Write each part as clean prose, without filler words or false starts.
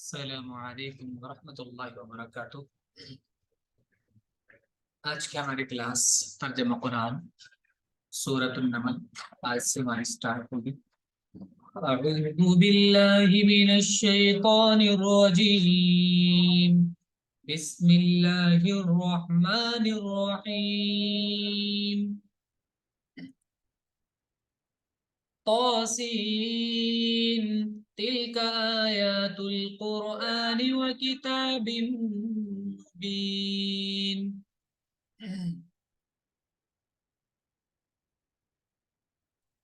السلام علیکم ورحمۃ اللہ وبرکاتہ۔ آج کی ہماری کلاس ترجمہ قرآن سورۃ النمل آج سے ہماری اسٹارٹ ہوگی۔ اعوذ باللہ من الشیطان الرجیم، بسم اللہ الرحمن الرحیم۔ طاسین تلک آیات القرآن وکتاب مبین۔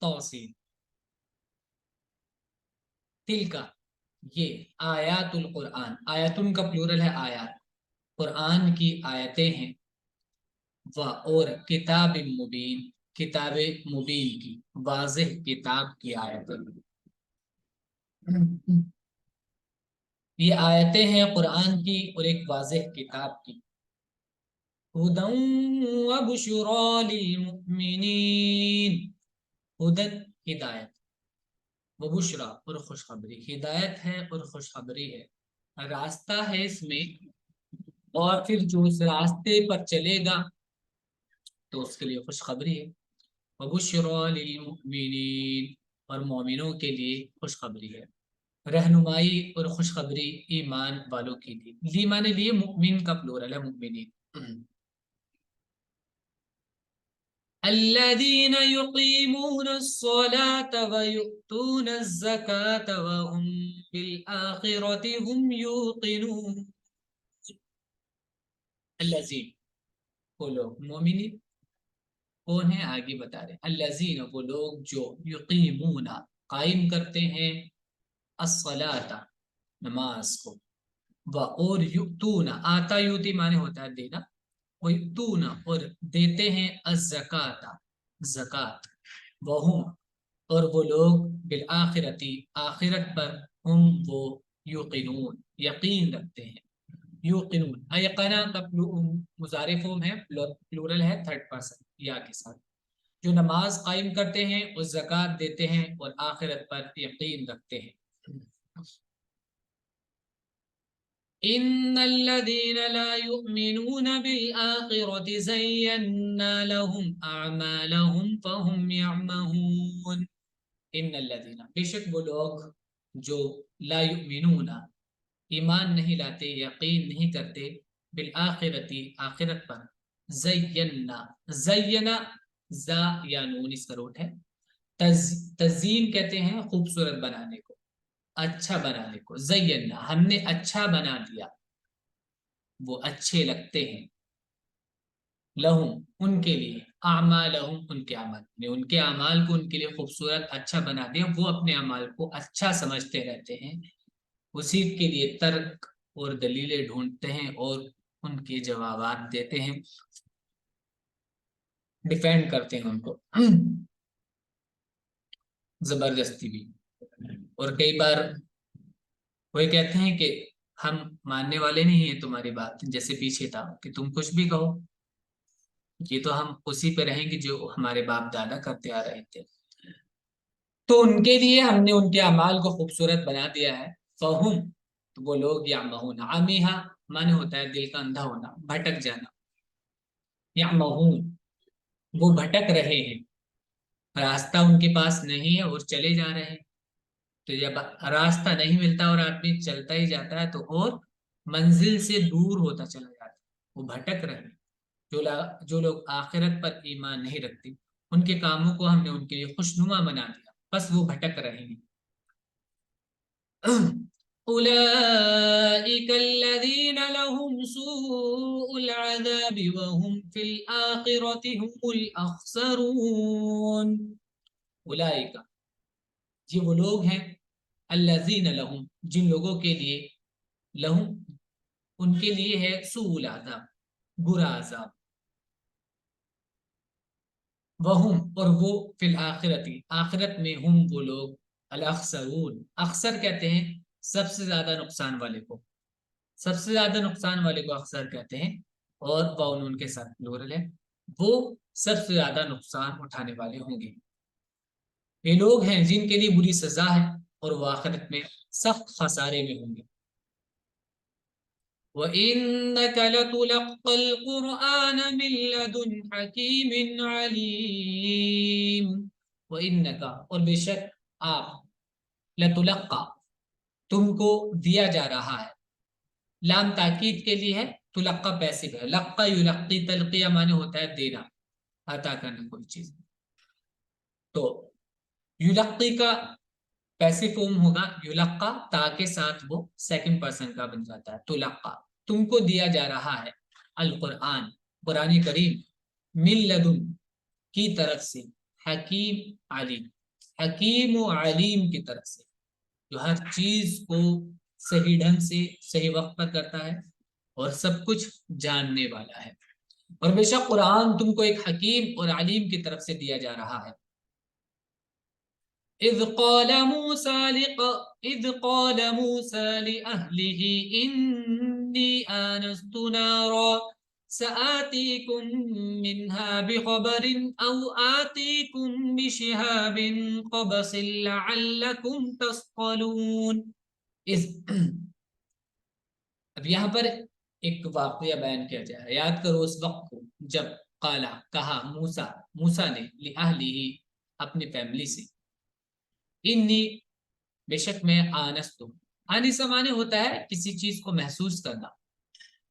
توسین تلکا یہ آیات القرآن، آیاتن کا پلورل ہے آیات، قرآن کی آیتیں ہیں، و اور کتاب مبین، کتاب مبین کی واضح کتاب کی آیتیں۔ یہ آیتیں ہیں قرآن کی اور ایک واضح کتاب کی۔ ہدی و بشری للمؤمنین، ہدن ہدایت، وہ بشرا اور خوشخبری، ہدایت ہے اور خوشخبری ہے، راستہ ہے اس میں، اور پھر جو اس راستے پر چلے گا تو اس کے لیے خوشخبری ہے۔ وبشرا للمؤمنین، اور مومنوں کے لیے خوشخبری ہے، رہنمائی اور خوشخبری ایمان والوں کے لیے۔ لی مانے لیے مؤمن کا پلورل ہے مؤمنین۔ الذين يقيمون الصلاة ويؤتون الزكاة وهم بالآخرة هم يوقنون۔ الذين وہ لوگ، مومنین کون ہیں آگے بتا رہے ہیں، الذين وہ لوگ جو یقیمون قائم کرتے ہیں، الصلاة نماز کو، اور یؤتون آتا یوتی مانے ہوتا ہے دینا، ویؤتون اور دیتے ہیں الزکات زکات، وہم اور وہ لوگ بالآخرتی آخرت پر، ہم وہ یوقنون یقین رکھتے ہیں۔ یوقنون ایقنا کا مضارع فارم ہے، پلورل ہے تھرڈ پرسن یا کے ساتھ، جو نماز قائم کرتے ہیں اور زکات دیتے ہیں اور آخرت پر یقین رکھتے ہیں۔ ان الذين لا يؤمنون بالآخرة زينا لهم اعمالهم فهم يعمهون۔ ان الذين بے شک وہ لوگ جو لا یؤمنون ایمان نہیں لاتے، یقین نہیں کرتے، بالآخرتی آخرت پر، زینا زینا زا یا نون اس کا روٹ ہے، تزیین کہتے ہیں خوبصورت بنانے کو، اچھا بنانے کو، زینا ہم نے اچھا بنا دیا، وہ اچھے لگتے ہیں، لہم ان کے لیے، اعمالہم ان کے عمل نے ان کے اعمال کو ان کے لیے خوبصورت اچھا بنا دیا، وہ اپنے اعمال کو اچھا سمجھتے رہتے ہیں، اسی کے لیے ترک اور دلیلیں ڈھونڈتے ہیں اور ان کے جوابات دیتے ہیں، ڈیفینڈ کرتے ہیں ان کو زبردستی بھی۔ اور کئی بار وہ کہتے ہیں کہ ہم ماننے والے نہیں ہیں تمہاری بات، جیسے پیچھے تھا کہ تم کچھ بھی کہو، یہ تو ہم اسی پہ رہیں گے جو ہمارے باپ دادا کرتے آ رہے تھے۔ تو ان کے لیے ہم نے ان کے اعمال کو خوبصورت بنا دیا ہے، فہم تو وہ لوگ یعمہون، عمیہ مانے ہوتا ہے دل کا اندھا ہونا، بھٹک جانا، یعمہون وہ بھٹک رہے ہیں، راستہ ان کے پاس نہیں ہے اور چلے جا رہے ہیں۔ تو جب راستہ نہیں ملتا اور آدمی چلتا ہی جاتا ہے تو اور منزل سے دور ہوتا چلا جاتا ہے، وہ بھٹک رہے ہیں۔ جو لوگ آخرت پر ایمان نہیں رکھتے، ان کے کاموں کو ہم نے ان کے لیے خوشنما بنا دیا، بس وہ بھٹک رہے ہیں۔ اولئک الذین لهم سوء العذاب وهم فی الآخرة هم الاخسرون۔ اولئک یہ وہ لوگ ہیں، الذین لهم جن لوگوں کے لیے، لهم ان کے لیے ہے سوء العذاب برا عذاب، وہم اور وہ فی الآخرتی آخرت میں، ہم وہ لوگ الاخسرون اخسر کہتے ہیں سب سے زیادہ نقصان والے کو، سب سے زیادہ نقصان والے کو اخسر کہتے ہیں، اور واؤ نون کے ساتھ پلورل ہے، وہ سب سے زیادہ نقصان اٹھانے والے ہوں گے۔ یہ لوگ ہیں جن کے لیے بری سزا ہے اور وہ آخرت میں سخت خسارے میں ہوں گے۔ وَإِنَّكَ لَتُلَقَّى الْقُرْآنَ مِن لَّدُنْ حَكِيمٍ عَلِيمٍ. وَإِنَّكَ اور بے شک آپ لَتُلَقَّى تم کو دیا جا رہا ہے. لام تاکید کے لیے ہے. تلقى پیسو ہے. لقى یلقی تلقیہ معنی ہوتا ہے دینا, عطا کرنا کوئی چیز. تو یلقی کا پیسو فارم ہوگا یلقى, تا کے ساتھ وہ سیکنڈ پرسن کا بن جاتا ہے. تلقى تم کو دیا جا رہا ہے القرآن قرآن کریم من لدن کی طرف سے, حکیم علیم, حکیم و علیم کی طرف سے جو ہر چیز کو صحیح ڈھنگ سے صحیح وقت پر کرتا ہے اور سب کچھ جاننے والا ہے. اور بے شک قرآن تم کو ایک حکیم اور علیم کی طرف سے دیا جا رہا ہے. اذ قال موسى لأهله إني آنست نارا سآتيكم منها بخبر أو آتيكم بشهاب قبس لعلكم تصطلون. اب یہاں پر ایک واقعہ بیان کیا جائے. یاد کرو اس وقت کو جب قالا کہا موسیٰ نے لأہلہ اپنی فیملی سے, انی بے شک میں آنستو, آنس معنی ہوتا ہے کسی چیز کو محسوس کرنا.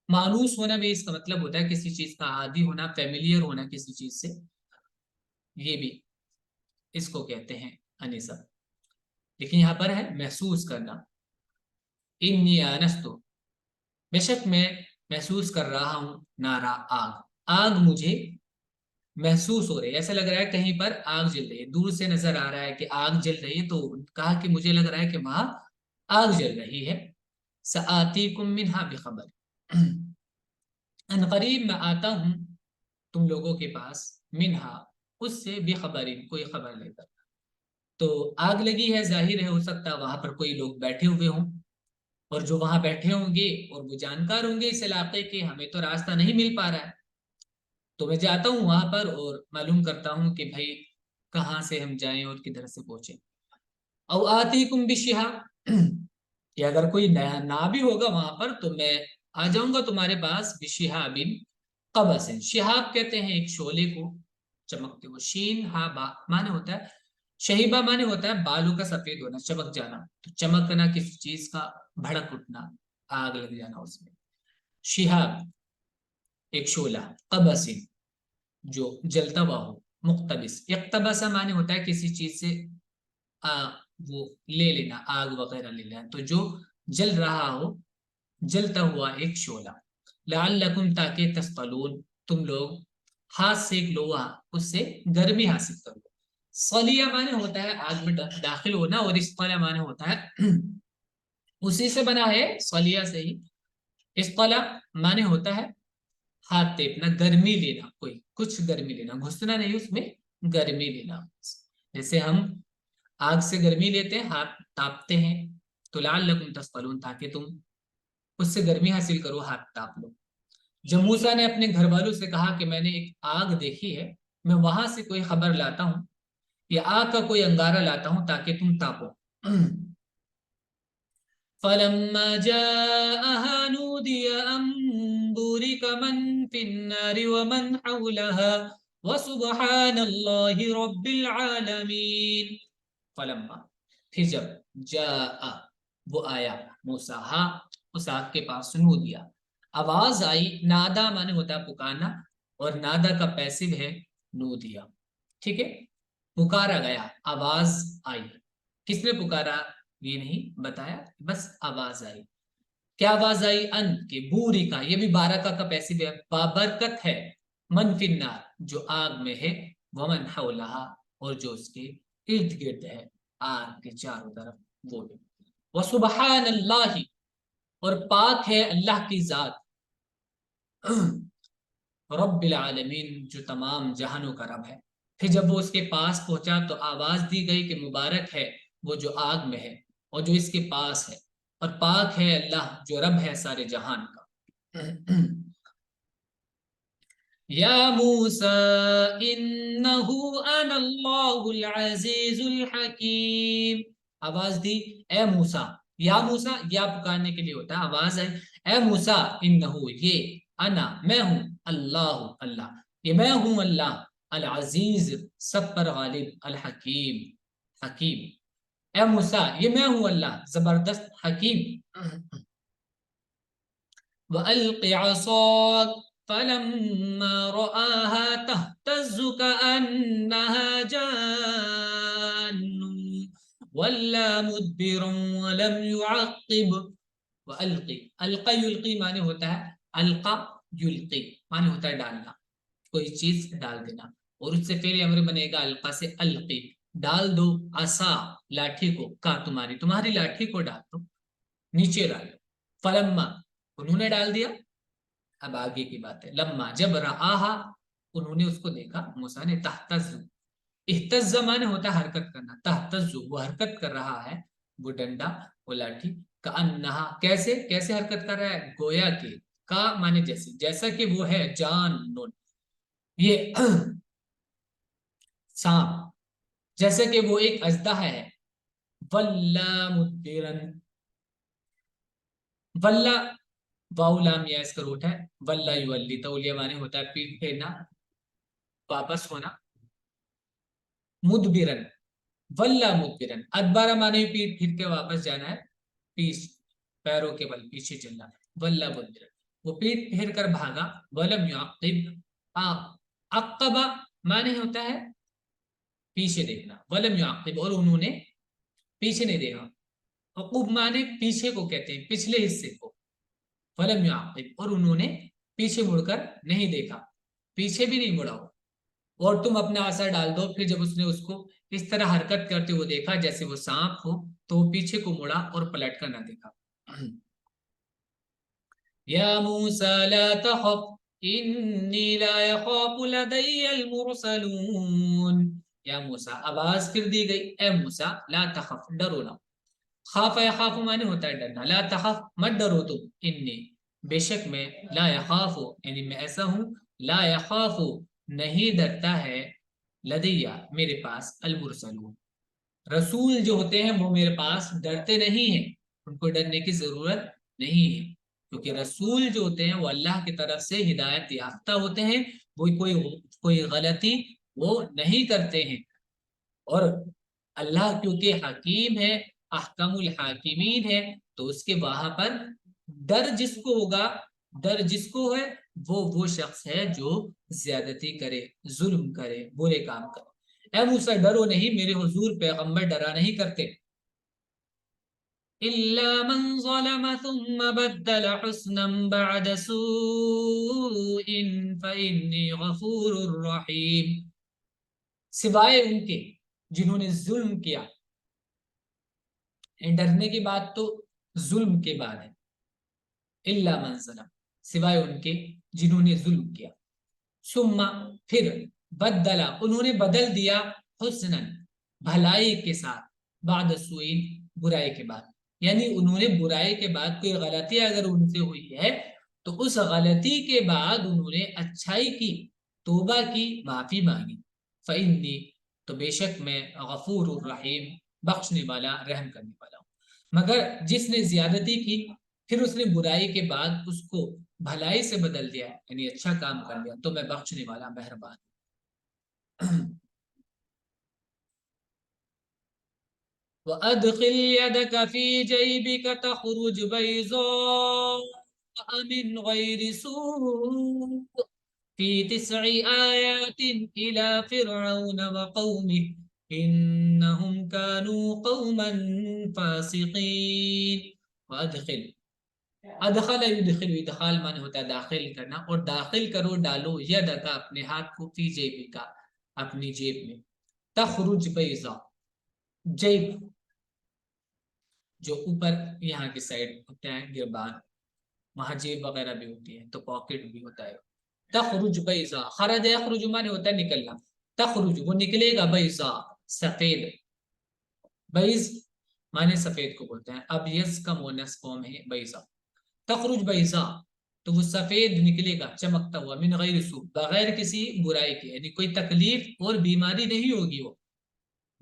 مانوس ہونا بھی اس کا مطلب ہوتا ہے کسی چیز کا عادی ہونا, فیملیئر ہونا کسی چیز سے, یہ بھی اس کو کہتے ہیں انسا. لیکن یہاں پر ہے محسوس کرنا. انی آنستو بے شک میں محسوس کر رہا ہوں, نارا آگ مجھے محسوس ہو رہی ہے. ایسا لگ رہا ہے کہیں پر آگ جل رہی ہے, دور سے نظر آ رہا ہے کہ آگ جل رہی ہے, تو کہا کہ مجھے لگ رہا ہے کہ وہاں آگ جل رہی ہے. سآتیکم منہا بخبر, ان قریب میں آتا ہوں تم لوگوں کے پاس, منہا اس سے, بخبر کوئی خبر لے کر. تو آگ لگی ہے, ظاہر ہے ہو سکتا ہے وہاں پر کوئی لوگ بیٹھے ہوئے ہوں, اور جو وہاں بیٹھے ہوں گے اور وہ جانکار ہوں گے اس علاقے کے, ہمیں تو راستہ نہیں مل پا رہا ہے, تو میں جاتا ہوں وہاں پر اور معلوم کرتا ہوں کہ بھائی کہاں سے ہم جائیں اور کدھر سے پہنچیں. او آتیکم بشہاب, کہ اگر کوئی نہ بھی ہوگا وہاں پر تو میں آ جاؤں گا تمہارے پاس, بشہاب قبس, شہاب کہتے ہیں ایک شعلے کو چمکتے ہوئے. شین ہا با معنی ہوتا ہے, شہیبہ معنی ہوتا ہے بالوں کا سفید ہونا, چمک جانا. تو چمکنا کسی چیز کا, بھڑک اٹھنا, آگ لگ جانا اس میں. شہاب ایک شعلہ, قبس جو جلتا ہوا ہو, مقتبس, اقتباسا معنی ہوتا ہے کسی چیز سے وہ لے لینا, آگ وغیرہ لے لینا, تو جو جل رہا ہو, جلتا ہوا ایک شعلہ. لعلکم تاکہ تصطلون تم لوگ ہاتھ سیک لو, اس سے گرمی حاصل کرو. صلیہ معنی ہوتا ہے آگ میں داخل ہونا, اور اسقلہ معنی ہوتا ہے اسی سے بنا ہے, صلیہ سے ہی. اسقلہ معنی ہوتا ہے ہاتھ تیپنا, گرمی لینا, کوئی کچھ گرمی لینا, گھسنا نہیں اس میں, گرمی لینا. جیسے ہم آگ سے گرمی لیتے ہیں, ہاتھ تاپتے ہیں, تو لعلکم تصطلون تاکہ تم اس سے گرمی حاصل کرو, ہاتھ تاپ لو. جب موسیٰ نے اپنے گھر والوں سے کہا کہ میں نے ایک آگ دیکھی ہے, میں وہاں سے کوئی خبر لاتا ہوں یا آگ کا کوئی انگارہ لاتا ہوں تاکہ تم تاپو. فَلَمَّا جَاءَهَا نُودِيَ أَن بُورِكَ مَن فِي النَّارِ وَمَنْ حَوْلَهَا وَسُبْحَانَ اللَّهِ رَبِّ الْعَالَمِينَ. فَلَمَّا پھر جب, جاء وہ آیا, موسیٰ اس آگ کے پاس, نودیہ آواز آئی, نادا معنی ہوتا ہے پکارنا, اور نادا کا پیسو ہے نودیہ. ٹھیک ہے, پکارا گیا, آواز آئی. کس نے پکارا یہ نہیں بتایا, بس آواز آئی. کیا آواز آئی؟ ان کے, بوری کا, یہ بھی بارکہ کا پیسو ہے, بابرکت ہے. من فی النار جو آگ میں ہے, ومن حولہا اور جو اس کے ارد گرد ہے, آگ کے چاروں طرف وہ بھی. وسبحان اللہ اور پاک ہے اللہ کی ذات, رب العالمین جو تمام جہانوں کا رب ہے. پھر جب وہ اس کے پاس پہنچا تو آواز دی گئی کہ مبارک ہے وہ جو آگ میں ہے اور جو اس کے پاس ہے, اور پاک ہے اللہ جو رب ہے سارے جہان کا. یا موسیٰ انہو انا اللہ العزیز الحکیم, آواز دی اے موسیٰ یا موسا یا پکارنے کے لیے ہوتا ہے، آواز ہے، اے موسا انہو یہ، انا میں ہوں، اللہ اللہ، یہ میں ہوں اللہ، العزیز سب پر غالب، الحکیم حکیم، اے موسا یہ میں ہوں اللہ زبردست حکیم، وَأَلْقِ عَصَاكَ فَلَمَّا رَآهَا تَهْتَزُّ كَأَنَّهَا جَانٌّ وَلَّى مُدْبِرًا وَلَمْ يُعَقِّبْ وَأَلْقِ القا یلقی معنی ہوتا ہے القا یلقی معنی ہوتا ہے ڈالنا، کوئی چیز ڈال دینا، اور اس سے فعل امر بنے گا القا سے القی، ڈال دو، عصا لاٹھی کو، کا تمہاری لاٹھی کو ڈال دو، نیچے ڈال دو، فلما انہوں نے ڈال دیا، اب آگے کی بات ہے، لما جب رآہا انہوں نے اس کو دیکھا، موسیٰ نے، تہتز اہتز معنی ہوتا ہے حرکت کرنا، تہتز وہ حرکت کر رہا ہے، وہ ڈنڈا وہ لاٹھی، کأنہا کیسے کیسے حرکت کر رہا ہے، گویا کہ، کا معنی جیسے، جیسا کہ وہ ہے، جان نون یہ سانپ، جیسے کہ وہ ایک اژدہا ہے، ولا مدبرن، ولا واو لام یا اس کا روٹ ہے، ولا یولی تولیہ معنی ہوتا ہے پیٹ پھیرنا، واپس ہونا، مدبرن ولا مدبرن، ادبارہ معنی پیٹ پھر کے واپس جانا ہے، پیچھ پیروں کے بل پیچھے چلنا، ولا مدبرن وہ پیٹ پھیر کر بھاگا، ولم یعقب عقبہ معنی ہوتا ہے پیچھے دیکھنا، ولم یعقب اور انہوں نے پیچھے نہیں دیکھا، عقوب معنی پیچھے کو کہتے ہیں، پچھلے حصے کو، ولم یعقب اور انہوں نے پیچھے مڑ کر نہیں دیکھا، پیچھے بھی نہیں مڑا ہو، اور تم اپنا اثر ڈال دو، پھر جب اس نے اس کو اس طرح حرکت کرتے ہوئے دیکھا جیسے وہ سانپ ہو، تو وہ پیچھے کو مڑا اور پلٹ کر نہ دیکھا۔ یا موسیٰ لا تخف انی لا یخاف لدی المرسلون، یا موسیٰ آواز پھر دی گئی، اے موسیٰ لا تخف ڈرو نہ، خاف یخاف معنی ہوتا ہے ڈرنا، لا تخف مت ڈرو تم، انی بے شک میں، لا یخاف یعنی میں ایسا ہوں، لا یخاف نہیں ڈرتا ہے، لدیا میرے پاس، المرسلون رسول جو ہوتے ہیں وہ میرے پاس ڈرتے نہیں ہیں، ان کو ڈرنے کی ضرورت نہیں ہے، کیونکہ رسول جو ہوتے ہیں وہ اللہ کی طرف سے ہدایت یافتہ ہوتے ہیں، وہ کوئی غلطی وہ نہیں کرتے ہیں، اور اللہ کیونکہ حکیم ہے، احکم الحاکمین ہے، تو اس کے وہاں پر ڈر جس کو ہوگا، ڈر جس کو ہے وہ شخص ہے جو زیادتی کرے، ظلم کرے، برے کام کرے۔ اے موسیٰ ڈرو نہیں، میرے حضور پیغمبر ڈرا نہیں کرتے، إِلَّا مَنْ ظَلَمَ ثُمَّ بَدَّلَ حُسْنًا بَعْدَ سُوءٍ فَإِنِّي غَفُورٌ رَحِيمٌ، سوائے ان کے جنہوں نے ظلم کیا، ڈرنے کی بات تو ظلم کے بعد ہے، إِلَّا مَنْ ظَلَمَ سوائے ان کے جنہوں نے ظلم کیا، ثم پھر بدلا انہوں نے بدل دیا، حسنا بھلائی کے ساتھ، بعد سوء برائی کے بعد، یعنی انہوں نے برائی کے بعد کوئی غلطی اگر ان سے ہوئی ہے تو اس غلطی کے بعد انہوں نے اچھائی کی، توبہ کی، معافی مانگی، فإنی تو بے شک میں، غفور الرحیم بخشنے والا رحم کرنے والا ہوں، مگر جس نے زیادتی کی پھر اس نے برائی کے بعد اس کو بھلائی سے بدل دیا، یعنی اچھا کام کر لیا، تو میں بخشنے والا مہربان وَأَدْخِلْ يَدَكَ فِي جَيْبِكَ تَخْرُجْ بَيْضَاءَ مِنْ غَيْرِ سُوءٍ فِي 9 آيَاتٍ إِلَى فِرْعَوْنَ وَقَوْمِهِ إِنَّهُمْ كَانُوا قَوْمًا فَاسِقِينَ۔ وَأَدْخِلْ ادخل یدخل، ادخال معنی ہوتا ہے داخل کرنا، اور داخل کرو ڈالو، یدک اپنے ہاتھ کو، فی جیبک اپنی جیب میں، تخرج بیضا جیب جو اوپر یہاں کی سائڈ ہوتا ہے گربان، وہاں جیب وغیرہ بھی ہوتی ہے، تو پاکٹ بھی ہوتا ہے، تخرج بیضا، خرج یخرج معنی ہوتا ہے نکلنا، تخرج وہ نکلے گا، بیضا سفید، بیض معنی سفید کو بولتے ہیں، ابیض کا مؤنث فارم ہے بیضا، تخرج بیضا تو وہ سفید نکلے گا، چمکتا ہوا، من غیر سوء بغیر کسی برائی کے، یعنی کوئی تکلیف اور بیماری نہیں ہوگی،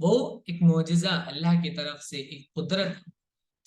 وہ ایک معجزہ اللہ کی طرف سے، ایک قدرت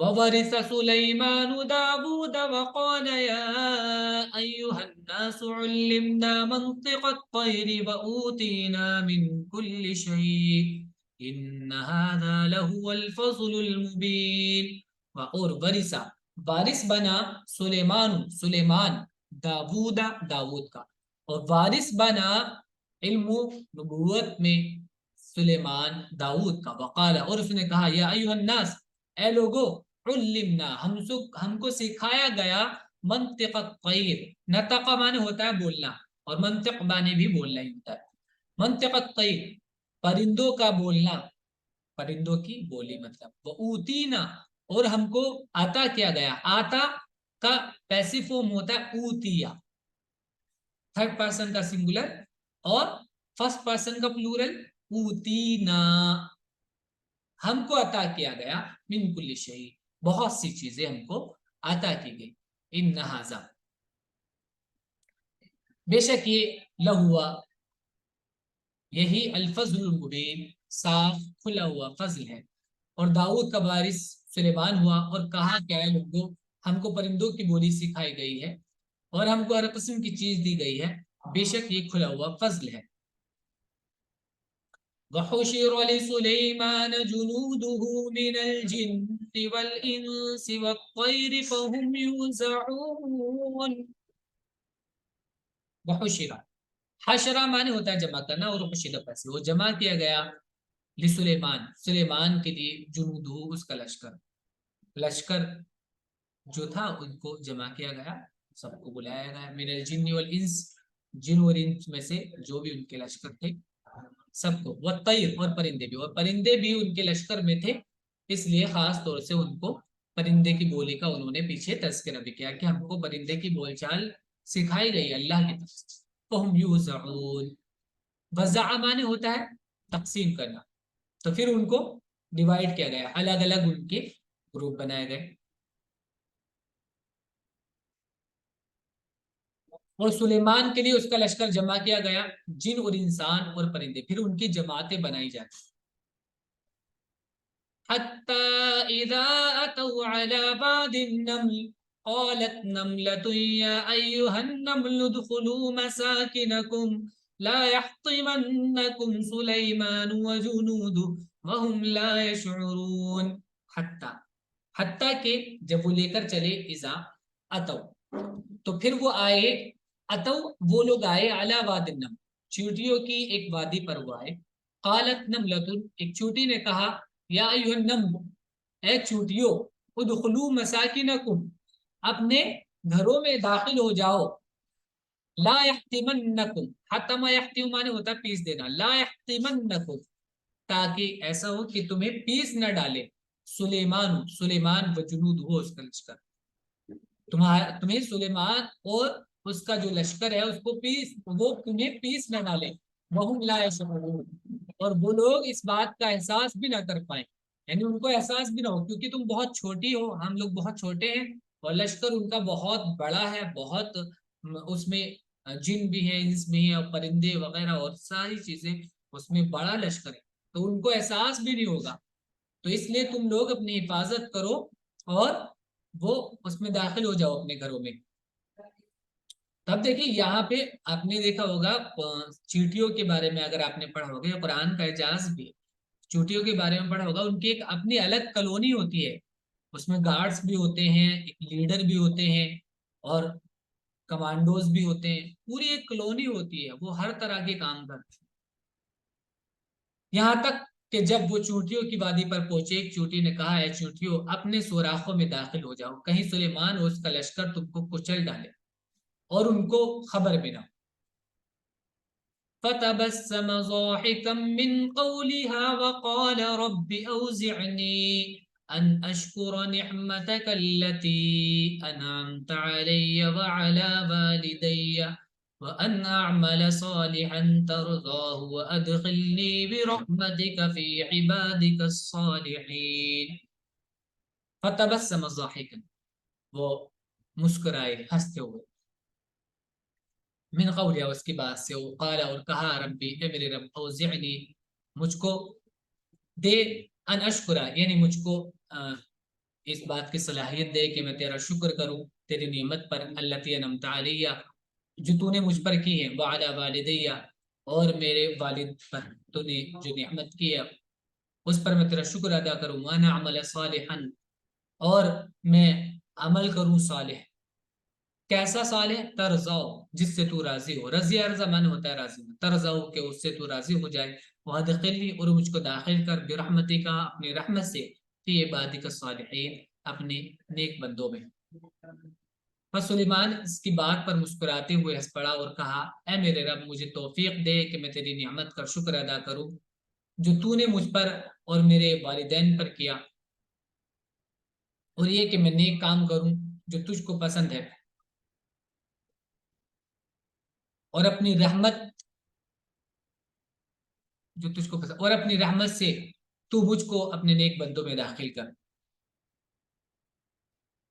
وورث سليمان داود وقال يا أيها الناس علمنا منطق الطير وأوتينا من كل شيء إن هذا لهو الفضل المبين. اور ورثہ وارث بنا سلیمان داود کا، اور وارث بنا علم نبوت میں سلیمان داود کا. وقال اور اس نے کہا یا ایھا الناس اے لوگو علمنا ہم کو سکھایا گیا منطق الطیر. نطق معنی ہوتا ہے بولنا اور منطق معنی بھی بولنا ہی ہوتا ہے. منطق الطیر پرندوں کا بولنا، پرندوں کی بولی مطلب. وہ اوتینا اور ہم کو عطا کیا گیا. آتا کا پیسو فارم ہوتا ہے اوتیا، تھرڈ پرسن کا سنگولر، اور فرسٹ پرسن کا پلورل اوتینا. ہم کو عطا کیا گیا من کل شیء بہت سی چیزیں ہم کو عطا کی گئی. ان ھذا بے شک یہ لہوا یہی الفضل المبین صاف کھلا ہوا فضل ہے. اور داؤد کا وارث سلیمان ہوا اور کہا کہ اے لوگوں ہم کو پرندوں کی بولی سکھائی گئی ہے اور ہم کو ہر قسم کی چیز دی گئی ہے، بے شک یہ کھلا ہوا فضل ہے. وحشر لسليمان جنوده من الجن والإنس والطير فهم يوزعون. وحشر حشرہ معنی ہوتا ہے جمع کرنا، اور حشر پیسے وہ جمع کیا گیا لسلیمان سلیمان کے لیے جنودہ اس کا لشکر جو تھا ان کو جمع کیا گیا، سب کو بلایا گیا. من الجن والانس جن اور انس میں سے جو بھی ان کے لشکر تھے سب کو. والطیر اور پرندے بھی ان کے لشکر میں تھے، اس لیے خاص طور سے ان کو پرندے کی بولی کا انہوں نے پیچھے تذکرہ بھی کیا کہ ہم کو پرندے کی بول چال سکھائی گئی اللہ کی طرف سے. فہم یوزعون وزع معنی ہوتا ہے تقسیم کرنا، تو پھر ان کو ڈیوائیڈ کیا گیا، الگ الگ ان کے گروپ بنائے گئے. اور سلیمان کے لیے اس کا لشکر جمع کیا گیا جن اور انسان اور پرندے، پھر ان کی جماعتیں بنائی جاتی. حتی اذا اتوا علی باد النمل قالت نملة یا ایھا النمل ادخلوا مساکنکم لا يحطمنکم سلیمان وجنوده وهم لا يشعرون. حتی کہ جب وہ لے کر چلے اذا اتو تو پھر وہ آئے، اتو وہ لوگ آئے علی واد النمل چیونٹیوں کی ایک وادی پر وہ آئے. قالت نملۃ ایک چیونٹی نے کہا یا ایھا النمل اے چیونٹیوں ادخلوا مساکنکم اپنے گھروں میں داخل ہو جاؤ. لا یحتمنکم حتم یحتم معنی ہوتا ہے پیس دینا، لا یحتمنکم تاکہ ایسا ہو کہ تمہیں پیس نہ ڈالے سلیمان و جنود ہو اس کا لشکر، تمہیں سلیمان اور اس کا جو لشکر ہے اس کو وہ تمہیں پیس نہ ڈالے. وہم لا یشعرون اور وہ لوگ اس بات کا احساس بھی نہ کر پائیں، یعنی ان کو احساس بھی نہ ہو کیونکہ تم بہت چھوٹی ہو، ہم لوگ بہت چھوٹے ہیں اور لشکر ان کا بہت بڑا ہے، بہت اس میں جن بھی ہے انس بھی ہے اور پرندے وغیرہ اور ساری چیزیں اس میں بڑا لشکر ہے، تو ان کو احساس بھی نہیں ہوگا. تو اس لیے تم لوگ اپنی حفاظت کرو اور وہ اس میں داخل ہو جاؤ اپنے گھروں میں. تب دیکھیے یہاں پہ آپ نے دیکھا ہوگا چیونٹیوں کے بارے میں، اگر آپ نے پڑھا ہوگا، قرآن کا اعجاز بھی چیونٹیوں کے بارے میں پڑھا ہوگا، ان کی ایک اپنی الگ کالونی ہوتی ہے، اس میں گارڈز بھی ہوتے ہیں، ایک لیڈر بھی ہوتے ہیں اور کمانڈوز بھی ہوتے ہیں، پوری ایک کالونی ہوتی ہے، وہ ہر طرح کے کام کرتے ہیں. یہاں تک کہ جب وہ چیونٹیوں کی وادی پر پہنچے ایک چیونٹی نے کہا اے چیونٹیوں اپنے سوراخوں میں داخل ہو جاؤ، کہیں سلیمان اور اس کا لشکر تم کو کچل ڈالے اور ان کو خبر بھی نہ. فتبسم ضاحكا من قولها وقال رب أوزعني أن أشكر نعمتك التي أنعمت علي وعلى والدي وأن أعمل صالحا ترضاه وأدخلني برحمتك في عبادك الصالحين. فتبسم ضاحكا وہ مسکرائے ہنستے ہوئے، من قولها اس کی بات سے، قال اور کہا ربی اے میرے رب اوزعنی مجھ کو دے ان اشکرا یعنی مجھ کو اس بات کی صلاحیت دے کہ میں تیرا شکر کروں تیری نعمت پر، التی انعمت علیہ، جو تو نے مجھ پر کی ہے، وعلی والدیہ، اور میرے والد پر تو نے جو نعمت کی ہے اس پر میں تیرا شکر ادا کروں، وانا عمل صالحا، اور میں عمل کروں صالح، کیسا صالح؟ ترضاؤ، جس سے تو راضی ہو، رضی ارضا من ہوتا ہے راضی، ترضاؤ کہ اس سے تو راضی ہو جائے، وادخلنی، اور مجھ کو داخل کر، برحمتی کا، اپنی رحمت سے، فی عبادک الصالحین، اپنے نیک بندوں میں۔ پس سلیمان اس کی بات پر مسکراتے ہوئے ہنس پڑا اور کہا، اے میرے رب مجھے توفیق دے کہ میں تیری نعمت کا شکر ادا کروں جو تو نے مجھ پر اور میرے والدین پر کیا، اور یہ کہ میں نیک کام کروں جو تجھ کو پسند ہے، اور اپنی رحمت جو تجھ کو پسند، اور اپنی رحمت سے تو مجھ کو اپنے نیک بندوں میں داخل کر۔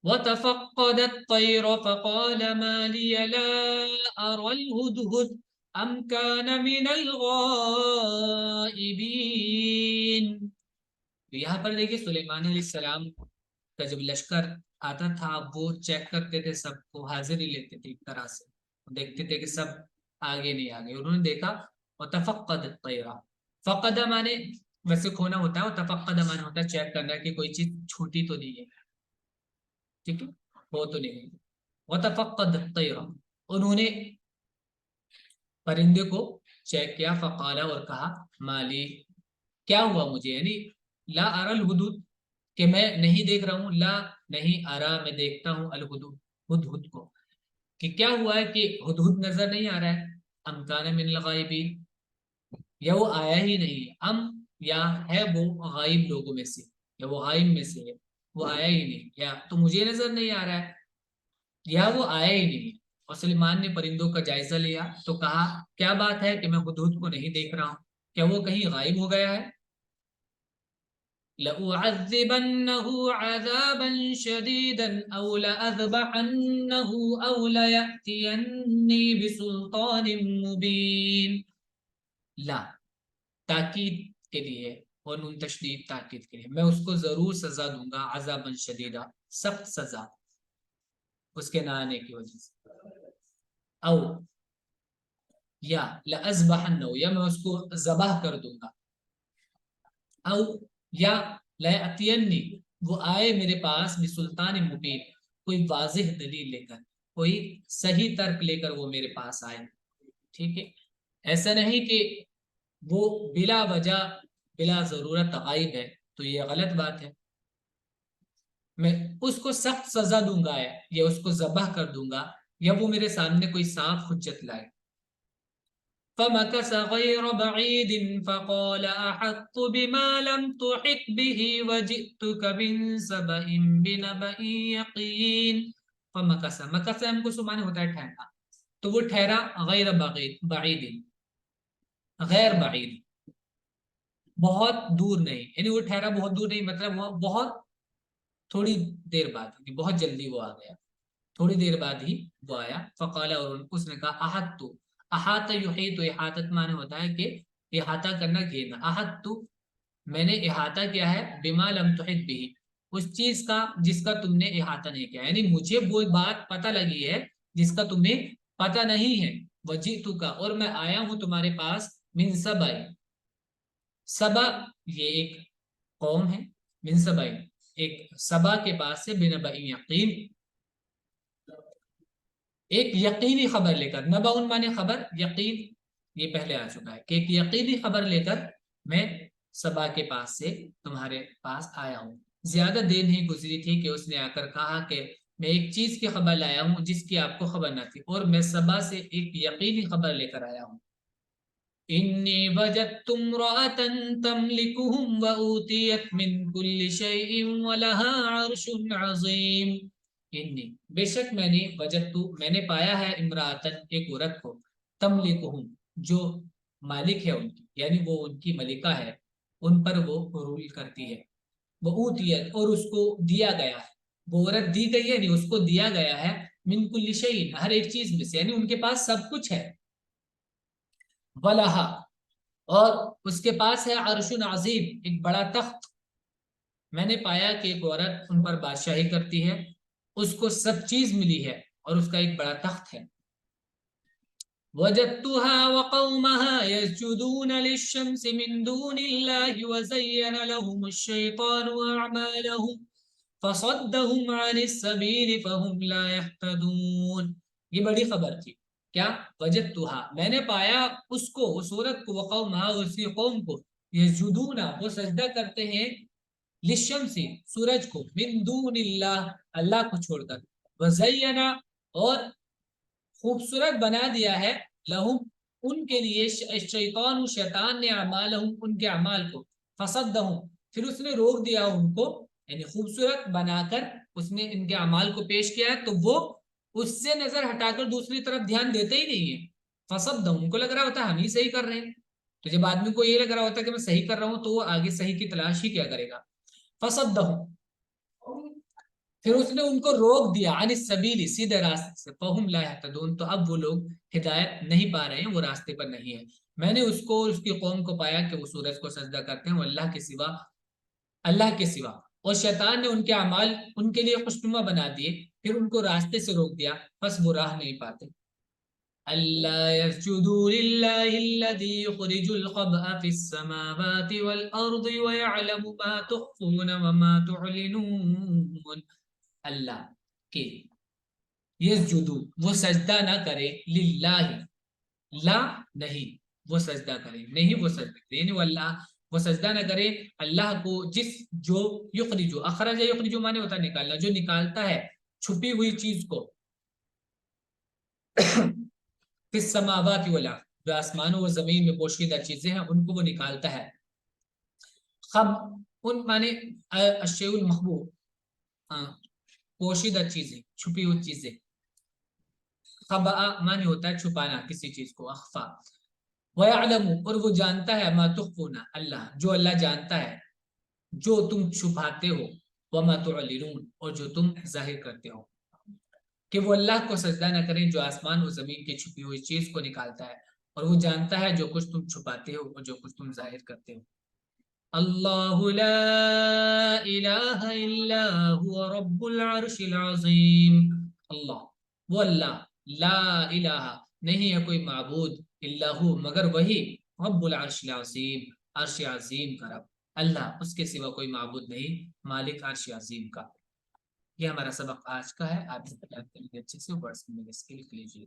وَتَفَقَّدَ الطَّيْرَ فَقَالَ مَا لِيَ لَا أَرَى الْهُدْهُدَ أَمْ كَانَ مِنَ الْغَائِبِينَ۔ تو یہاں پر دیکھیے سلیمان علیہ السلام کا جب لشکر آتا تھا وہ چیک کرتے تھے، سب کو حاضری لیتے تھے، ایک طرح سے دیکھتے تھے کہ سب آگے نہیں آگے، انہوں نے دیکھا، وَتَفَقَّدَ الطَّيْرَ، فقد مانے ویسے کھونا ہوتا ہے، اور تفقد مانے ہوتا ہے چیک کرنا کہ کوئی چیز چھوٹی تو نہیں ہے، ٹھیک ہے، وہ تو نہیں ہے۔ وَتَفَقَّدَ الطَّيْرَ، انہوں نے پرندے کو چیک کیا، فقالا، اور کہا، مالی، کیا ہوا مجھے، یعنی لا ارى الحدود، کہ میں نہیں دیکھ رہا ہوں، لا نہیں، ارا میں دیکھتا ہوں، الحدود، ہدہد کو، کہ کیا ہوا ہے کہ ہدہد نظر نہیں آ رہا ہے، ام کان من الغائبین، یا وہ آیا ہی نہیں ہے، ام یا ہے وہ غائب لوگوں میں سے، یا وہ غائب میں سے ہے، وہ آیا ہی نہیں، یا تو مجھے نظر نہیں آ رہا ہے، یا وہ آیا ہی نہیں۔ اور سلیمان نے پرندوں کا جائزہ لیا تو کہا، کیا بات ہے کہ میں ہدہد کو نہیں دیکھ رہا ہوں، کیا وہ کہیں غائب ہو گیا ہے؟ لَأُعَذِّبَنَّهُ عَذَابًا شَدِيدًا أَوْ لَأَذْبَحَنَّهُ أَوْ لَيَأْتِيَنِّي بِسُلْطَانٍ مُبِينٍ۔ لا، تاکید کے لیے، اور نون تشدید تاکید کے لیے، میں اس کو ضرور سزا دوں گا، عذابًا شدیدا، سخت سزا، اس کے نہ آنے کی وجہ سے، او یا لَأَذْبَحَنَّهُ، یا میں اس کو ذبح کر دوں گا، او یا لَيَأْتِيَنِّي، وہ آئے میرے پاس، بسلطان مبین، کوئی واضح دلیل لے کر، کوئی صحیح ترک لے کر وہ میرے پاس آئے، ٹھیک ہے، ایسا نہیں کہ وہ بلا وجہ بلا ضرورت غائب ہے، تو یہ غلط بات ہے، میں اس کو سخت سزا دوں گا، یا اس کو ذبح کر دوں گا، یا وہ میرے سامنے کوئی صاف حجت لائے۔ فَمَكَثَ غَيْرَ بَعِيدٍ فَقَالَ أَحَطتُ بِمَا لَمْ تُحِطْ بِهِ وَجِئْتُكَ مِنْ سَبَإٍ بِنَبَإٍ يَقِينٍ۔ فَمَكَثَ، مکث ہم کو سمانے ہوتا ہے ٹھہرنا، تو وہ ٹھہرا، غیر بعید، غیر بعید، بہت دور نہیں، یعنی وہ ٹھہرا بہت دور نہیں، مطلب وہ بہت تھوڑی دیر بعد، بہت جلدی وہ آ گیا، تھوڑی دیر بعد ہی وہ آیا، فقال، اور اس نے کہا، احط، احاط یحیط، احاطت معنی ہوتا ہے کہ احاطہ کرنا، گھیرنا، احط، میں نے احاطہ کیا ہے، بما لم تحط به، اس چیز کا جس کا تم نے احاطہ نہیں کیا، یعنی مجھے وہ بات پتہ لگی ہے جس کا تمہیں پتہ نہیں ہے، وجئتک، اور میں آیا ہوں تمہارے پاس، من سبأ، سبا یہ ایک قوم ہے، من سبأ ایک سبا کے پاس سے، بنبأ یقین، ایک یقینی خبر لے کر، نبأ مانے خبر، یقین یہ پہلے آ چکا ہے کہ ایک یقینی خبر لے کر میں سبا کے پاس سے تمہارے پاس آیا ہوں۔ زیادہ دیر نہیں گزری تھی کہ اس نے آ کر کہا کہ میں ایک چیز کی خبر لایا ہوں جس کی آپ کو خبر نہ تھی، اور میں سبا سے ایک یقینی خبر لے کر آیا ہوں۔ انی وجدت امرأة تملکهم وأوتیت من کل شیء ولها عرش عظیم۔ انی، بے شک میں نے پایا ہے، امرأتن، ایک عورت کو، تملکهم، جو مالک ہے ان کی، یعنی وہ ان کی ملکہ ہے، ان پر وہ رول کرتی ہے، وہ اوتیت، اور اس کو دیا گیا ہے، وہ عورت دی گئی ہے، یعنی اس کو دیا گیا ہے، من کل شیء، ہر ایک چیز میں سے، یعنی ان کے پاس سب کچھ ہے، ولہا، اور اس کے پاس ہے، عرش عظیم، ایک بڑا تخت، میں نے پایا کہ ایک عورت ان پر بادشاہی کرتی ہے، اس کو سب چیز ملی ہے اور اس کا ایک بڑا تخت ہے. وجدتها وقومها يسجدون للشمس من دون الله وزين لهم الشيطان أعمالهم فصدهم عن السبيل فهم لا يهتدون. یہ بڑی خبر تھی. کیا؟ وجدتها، میں نے پایا اس کو، اس عورت کو، وقومها، اسی قوم کو، یسجدون، وہ سجدہ کرتے ہیں، للشمس، سورج کو، من دون اللہ، اللہ کو چھوڑ کر، وزین، اور خوبصورت بنا دیا ہے، لہم، ان کے لیے، شیطان، شیطان نے، اعمالہم، ان کے اعمال کو، فصدہم، پھر اس نے روک دیا ان کو، یعنی خوبصورت بنا کر اس نے ان کے اعمال کو پیش کیا ہے تو وہ اس سے نظر ہٹا کر دوسری طرف دھیان دیتے ہی نہیں ہے. فصدہم، ان کو لگ رہا ہوتا ہے ہم ہی صحیح کر رہے ہیں، تو جب آدمی کو یہ لگ رہا ہوتا ہے کہ میں صحیح کر رہا ہوں تو وہ آگے صحیح کی تلاش ہی کیا کرے گا. فصدہم، پھر اس نے ان کو روک دیا، عن السبیل، سیدھے راستے سے، فہم لا یہتدون، تو اب وہ لوگ ہدایت نہیں پا رہے ہیں، وہ راستے پر نہیں ہے. میں نے اس کو، اس کی قوم کو پایا کہ وہ سورج کو سجدہ کرتے ہیں، وہ اللہ کے سوا، اللہ کے سوا، اور شیطان نے ان کے اعمال ان کے لیے خوشنما بنا دیے، پھر ان کو راستے سے روک دیا، بس وہ راہ نہیں پاتے. اللہ يسجدوا للہ الذي يخرج الخبأ في السماوات والأرض ويعلم ما تخفون وما تعلنون. اللہ کے، یسجدو، وہ سجدہ نہ کرے، للہ، لا، نہیں، وہ سجدہ کرے، نہیں وہ سجدہ کرے، یعنی وہ اللہ، وہ سجدہ نہ کرے اللہ کو، جس، جو، یخرجو، اخرج یخرجو مانے ہوتا ہے نکالنا، جو نکالتا ہے چھپی ہوئی چیز کو، فی السماوات والارض، جو آسمانوں و زمین میں پوشیدہ چیزیں ہیں ان کو وہ نکالتا ہے. خب، ان مانے الشیء المخبوء، پوشیدہ چیزیں، چھپی ہوئی چیزیں. خبا مانے ہوتا ہے چھپانا کسی چیز کو، اخفا. وَيَعْلَمُ، اور وہ جانتا ہے، ما تخفون، اللہ، جو اللہ جانتا ہے جو تم چھپاتے ہو، وما تعلنون، اور جو تم ظاہر کرتے ہو. کہ وہ اللہ کو سجدہ نہ کریں جو آسمان و زمین کی چھپی ہوئی چیز کو نکالتا ہے، اور وہ جانتا ہے جو کچھ تم چھپاتے ہو اور جو کچھ تم ظاہر کرتے ہو. اللہ لا الہ الا هو رب العرش العظیم. اللہ، وہ اللہ، لا الہ، نہیں ہے کوئی معبود، الا ہو، مگر وہی، رب العرش العظیم، عرش عظیم کا رب. اللہ، اس کے سوا کوئی معبود نہیں، مالک عرش عظیم کا. یہ ہمارا سبق آج کا ہے. آپ اس کو یاد کریں گے اچھے سے، ورڈز میں اس کے لکھ لیجیے.